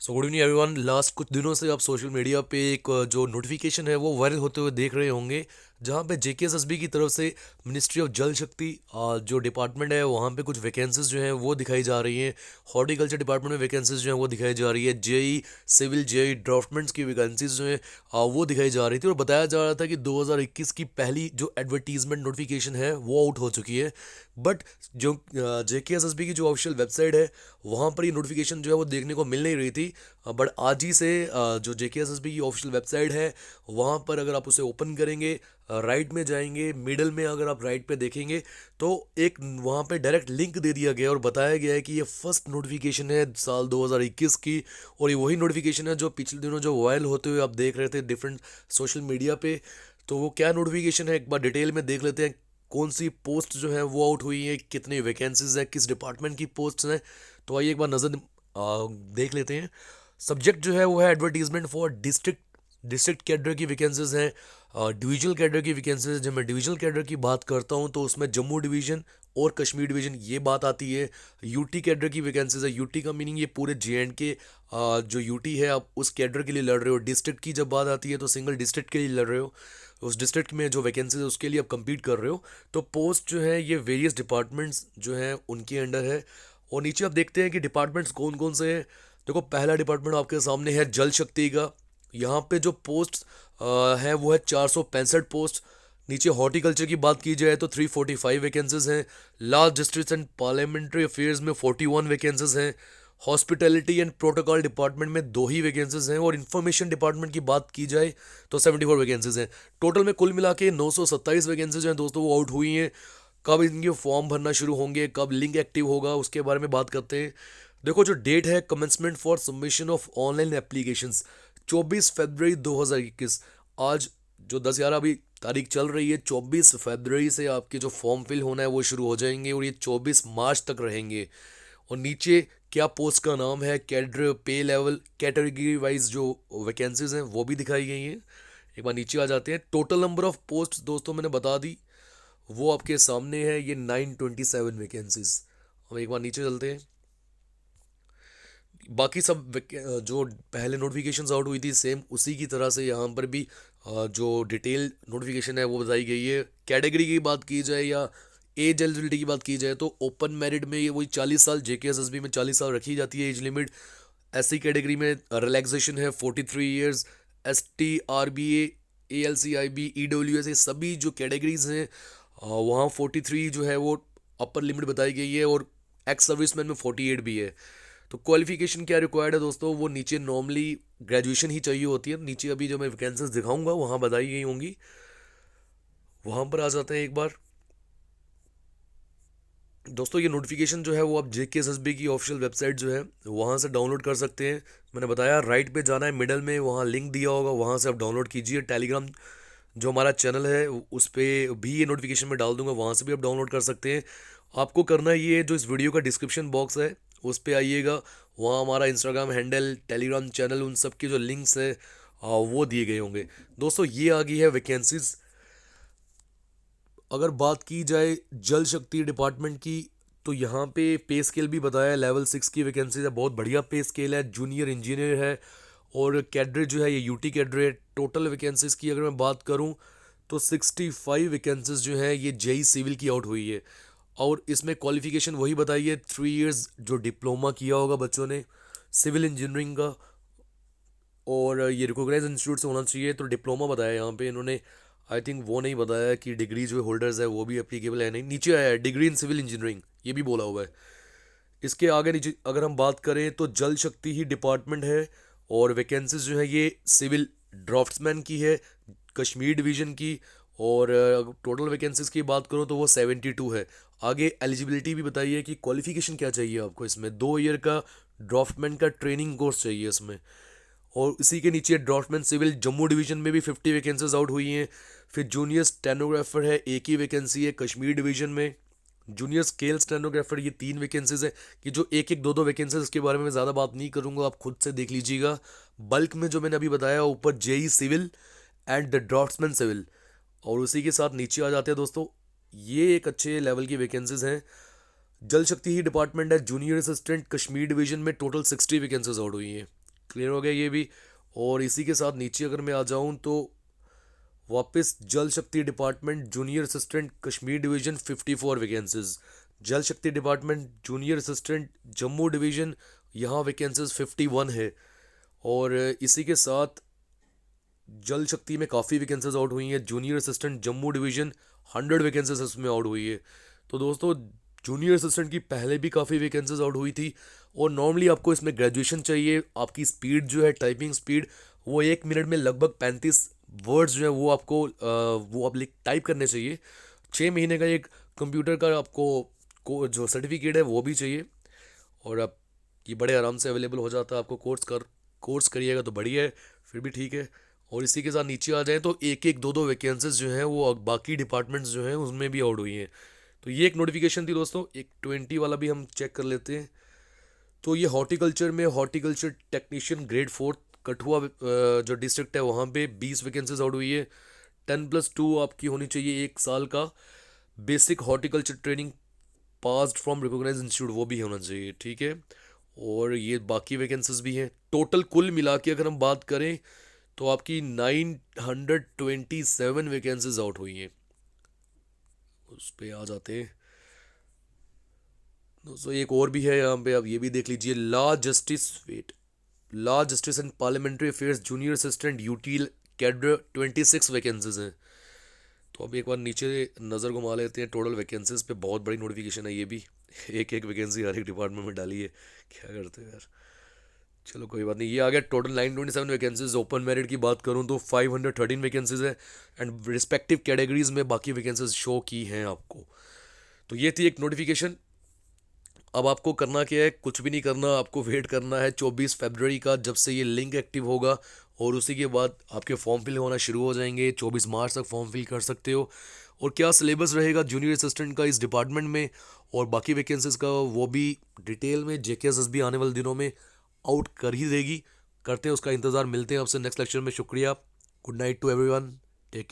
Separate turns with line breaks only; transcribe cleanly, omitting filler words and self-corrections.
So good evening everyone. Last कुछ दिनों से आप सोशल मीडिया पे एक जो नोटिफिकेशन है वो वायरल होते हुए देख रहे होंगे, जहाँ पे जेकेएसएसबी की तरफ से मिनिस्ट्री ऑफ जल शक्ति जो डिपार्टमेंट है वहाँ पे कुछ वैकेंसीज जो हैं वो दिखाई जा रही हैं। हॉर्टिकल्चर डिपार्टमेंट में वैकेंसीज जो हैं वो दिखाई जा रही है। जेई सिविल जेई ड्राफ्टमेंट्स की वैकेंसीज जो हैं वो दिखाई जा रही थी, और बताया जा रहा था कि 2021 की पहली जो एडवर्टीजमेंट नोटिफिकेशन है वो आउट हो चुकी है। बट जो जेकेएसएसबी की जो ऑफिशियल वेबसाइट है वहाँ पर ये नोटिफिकेशन जो है वो देखने को मिल नहीं रही थी। बट आज ही से जो जेकेएसएसबी की ऑफिशियल वेबसाइट है वहाँ पर अगर आप उसे ओपन करेंगे, राइट में जाएंगे, मिडल में अगर आप राइट पे देखेंगे तो एक वहाँ पे डायरेक्ट लिंक दे दिया गया और बताया गया है कि ये फर्स्ट नोटिफिकेशन है साल 2021 की। और ये वही नोटिफिकेशन है जो पिछले दिनों जो वायरल होते हुए आप देख रहे थे डिफरेंट सोशल मीडिया पे। तो वो क्या नोटिफिकेशन है एक बार डिटेल में देख लेते हैं। कौन सी पोस्ट जो है वो आउट हुई है, कितनी वैकेंसीज है, किस डिपार्टमेंट की पोस्ट हैं। तो आइए एक बार नज़र देख लेते हैं। सब्जेक्ट जो है वो है advertisement for district district cadre की वैकेंसीज हैं। डिविजनल कैडर की वैकेंसीज, जब मैं डिविजनल कैडर की बात करता हूँ तो उसमें जम्मू डिवीजन और कश्मीर डिवीजन ये बात आती है। यूटी कैडर की वैकेंसीज है। यूटी का मीनिंग ये पूरे जेएंड के जो यूटी है आप उस कैडर के लिए लड़ रहे हो। डिस्ट्रिक्ट की जब बात आती है तो सिंगल डिस्ट्रिक्ट के लिए लड़ रहे हो, उस डिस्ट्रिक्ट में जो वैकेंसीज है उसके लिए आप compete कर रहे हो। तो पोस्ट जो है ये वेरियस डिपार्टमेंट्स जो हैं उनके अंडर है। और नीचे आप देखते हैं कि डिपार्टमेंट्स कौन कौन से हैं। देखो पहला डिपार्टमेंट आपके सामने है जल शक्ति का। यहाँ पे जो पोस्ट है वो है 465 पोस्ट। नीचे हॉर्टिकल्चर की बात की जाए तो 345 वैकेंसीज हैं। Large district and parliamentary affairs में 41 वैकेंसीज हैं। हॉस्पिटैलिटी एंड प्रोटोकॉल डिपार्टमेंट में 2 ही वैकेंसीज हैं। और इन्फॉर्मेशन डिपार्टमेंट की बात की जाए तो 74 वैकेंसीज हैं। टोटल में कुल मिला के 927 वैकेंसीज हैं दोस्तों, वो आउट हुई हैं। कब इनके फॉर्म भरना शुरू होंगे, कब लिंक एक्टिव होगा, उसके बारे में बात करते हैं। देखो जो डेट है commencement for submission of online applications 24 फरवरी 2021। आज जो 10/11 अभी तारीख चल रही है, 24 फरवरी से आपके जो फॉर्म फिल होना है वो शुरू हो जाएंगे और ये 24 मार्च तक रहेंगे। और नीचे क्या पोस्ट का नाम है, कैडर, पे लेवल, कैटेगरी वाइज जो वैकेंसीज हैं वो भी दिखाई गई हैं। एक बार नीचे आ जाते हैं। टोटल नंबर ऑफ पोस्ट दोस्तों मैंने बता दी, वो आपके सामने है, ये 927 वैकेंसीज। हम एक बार नीचे चलते हैं। बाकी सब जो पहले नोटिफिकेशंस आउट हुई थी सेम उसी की तरह से यहाँ पर भी जो डिटेल नोटिफिकेशन है वो बताई गई है। कैटेगरी की बात की जाए या एज एलिजिबिलिटी की बात की जाए तो ओपन मेरिट में ये वही 40 साल, जेकेएसएसबी में 40 साल रखी जाती है एज लिमिट। एससी कैटेगरी में रिलैक्सेशन है 43 ईयर्स। एसटी, आरबीए, एएलसीआईबी, ईडब्ल्यूएस, ये सभी जो कैटेगरीज हैं वहाँ 43 जो है वो अपर लिमिट बताई गई है। और एक्स सर्विसमैन में 48 भी है। तो क्वालिफिकेशन क्या रिक्वायर्ड है दोस्तों, वो नीचे नॉर्मली ग्रेजुएशन ही चाहिए होती है। नीचे अभी जो मैं वैकेंसीज दिखाऊंगा वहाँ बताई गई होंगी, वहाँ पर आ जाते हैं एक बार। दोस्तों ये नोटिफिकेशन जो है वो आप जेकेएसएसबी की ऑफिशियल वेबसाइट जो है वहाँ से डाउनलोड कर सकते हैं। मैंने बताया राइट पे जाना है, मिडल में वहाँ लिंक दिया होगा, वहाँ से आप डाउनलोड कीजिए। टेलीग्राम जो हमारा चैनल है उस पर भी ये नोटिफिकेशन में डाल दूंगा, वहाँ से भी आप डाउनलोड कर सकते हैं। आपको करना ये है, जो इस वीडियो का डिस्क्रिप्शन बॉक्स है उस पर आइएगा, वहाँ हमारा इंस्टाग्राम हैंडल, टेलीग्राम चैनल, उन सब के जो लिंक्स है वो दिए गए होंगे। दोस्तों ये आ गई है वैकेंसीज। अगर बात की जाए जल शक्ति डिपार्टमेंट की तो यहाँ पे स्केल भी बताया है। लेवल 6 की वैकेंसीज है, बहुत बढ़िया पे स्केल है। जूनियर इंजीनियर है और कैडर जो है ये यूटी कैडर है। टोटल वैकेंसीज की अगर मैं बात करूँ तो 65 वैकेंसीज जो है ये जेई सिविल की आउट हुई है। और इसमें क्वालिफिकेशन वही बताई है, 3 इयर्स जो डिप्लोमा किया होगा बच्चों ने सिविल इंजीनियरिंग का, और ये रिकॉग्नाइज इंस्टीट्यूट से होना चाहिए। तो डिप्लोमा बताया यहाँ पे इन्होंने। आई थिंक वो नहीं बताया कि डिग्री जो होल्डर्स है वो भी एप्लीकेबल है, नहीं, नीचे आया है डिग्री इन सिविल इंजीनियरिंग, ये भी बोला हुआ है। इसके आगे नीचे अगर हम बात करें तो जल शक्ति ही डिपार्टमेंट है। और वैकेंसीज जो है ये सिविल ड्राफ्ट्समैन की है, कश्मीर डिवीजन की। और टोटल वैकेंसीज की बात करूँ तो वो 72 है। आगे एलिजिबिलिटी भी बताइए कि क्वालिफिकेशन क्या चाहिए आपको। इसमें 2 ईयर का ड्राफ्टमैन का ट्रेनिंग कोर्स चाहिए इसमें। और इसी के नीचे ड्राफ्टमैन सिविल जम्मू डिवीजन में भी 50 वैकेंसीज आउट हुई हैं। फिर जूनियर स्टेनोग्राफर है, एक ही वैकेंसी है कश्मीर डिवीजन में। जूनियर स्केल स्टेनोग्राफर ये 3 वैकेंसीज है। कि जो एक एक दो दो वैकेंसीज के बारे में मैं ज़्यादा बात नहीं करूँगा, आप खुद से देख लीजिएगा। बल्क में जो मैंने अभी बताया ऊपर JE civil and the draftsman civil. और उसी के साथ नीचे आ जाते हैं दोस्तों, ये एक अच्छे लेवल की वैकेंसीज हैं। जल शक्ति ही डिपार्टमेंट है, जूनियर असिस्टेंट कश्मीर डिवीजन में टोटल 60 वैकेंसीज आउट हुई हैं। क्लियर हो गया ये भी। और इसी के साथ नीचे अगर मैं आ जाऊं तो वापस जल शक्ति department junior assistant Kashmir division 54 vacancies. जल शक्ति department junior assistant Jammu division, यहाँ वैकेंसीज 51 है। और इसी के साथ जल शक्ति में काफ़ी वैकेंसीज आउट हुई हैं। Junior assistant Jammu division 100 vacancies इसमें आउट हुई है। तो दोस्तों जूनियर असिस्टेंट की पहले भी काफ़ी वैकेंसीज आउट हुई थी। और नॉर्मली आपको इसमें ग्रेजुएशन चाहिए। आपकी स्पीड जो है टाइपिंग स्पीड वो 1 मिनट में लगभग 35 वर्ड्स जो है वो आपको वो आप लिख टाइप करने चाहिए। 6 महीने का एक कंप्यूटर का आपको जो सर्टिफिकेट है वो भी चाहिए। और अब ये बड़े आराम से अवेलेबल हो जाता है आपको। कोर्स करिएगा तो बढ़िया है, फिर भी ठीक है। और इसी के साथ नीचे आ जाएं तो एक एक दो दो वैकेंसीज जो हैं वो बाकी डिपार्टमेंट्स जो हैं उसमें भी आउट हुई हैं। तो ये एक नोटिफिकेशन थी दोस्तों। एक 20 वाला भी हम चेक कर लेते हैं। तो ये हॉर्टिकल्चर में हॉर्टिकल्चर टेक्नीशियन ग्रेड 4 कठुआ जो डिस्ट्रिक्ट है वहाँ पे 20 वैकेंसीज आउट हुई है। 10+2 आपकी होनी चाहिए 1 साल का basic horticulture training passed from recognise institute, वो भी होना चाहिए, ठीक है। और ये बाकी वैकेंसीज भी हैं। टोटल कुल मिला के अगर हम बात करें तो आपकी 927 वैकेंसीज आउट हुई हैं। उस पे आ जाते हैं दोस्तों। एक और भी है यहाँ पे, आप ये भी देख लीजिए। Law justice and parliamentary affairs junior assistant यूटील कैडर 26 वैकेंसीज हैं। तो अब एक बार नीचे नज़र घुमा लेते हैं टोटल वैकेंसीज पे। बहुत बड़ी नोटिफिकेशन है ये भी। एक एक वैकेंसी हर एक डिपार्टमेंट में डाली है, क्या करते हैं यार। चलो कोई बात नहीं। ये आ गया टोटल 927 वैकेंसीज। ओपन मेरिट की बात करूँ तो 513 वैकेंसीज है। एंड रिस्पेक्टिव कैटेगरीज में बाकी वैकेंसीज शो की हैं आपको। तो ये थी एक नोटिफिकेशन। अब आपको करना क्या है, कुछ भी नहीं करना, आपको वेट करना है 24 फरवरी का, जब से ये लिंक एक्टिव होगा। और उसी के बाद आपके फॉर्म फिल होना शुरू हो जाएंगे। 24 मार्च तक फॉर्म फिल कर सकते हो। और क्या सिलेबस रहेगा जूनियर असिस्टेंट का इस डिपार्टमेंट में और बाकी वैकेंसीज का, वो भी डिटेल में जेकेएसएसबी आने वाले दिनों में आउट कर ही देगी। करते हैं उसका इंतज़ार। मिलते हैं आपसे नेक्स्ट लेक्चर में। शुक्रिया। Good night to everyone. Take care.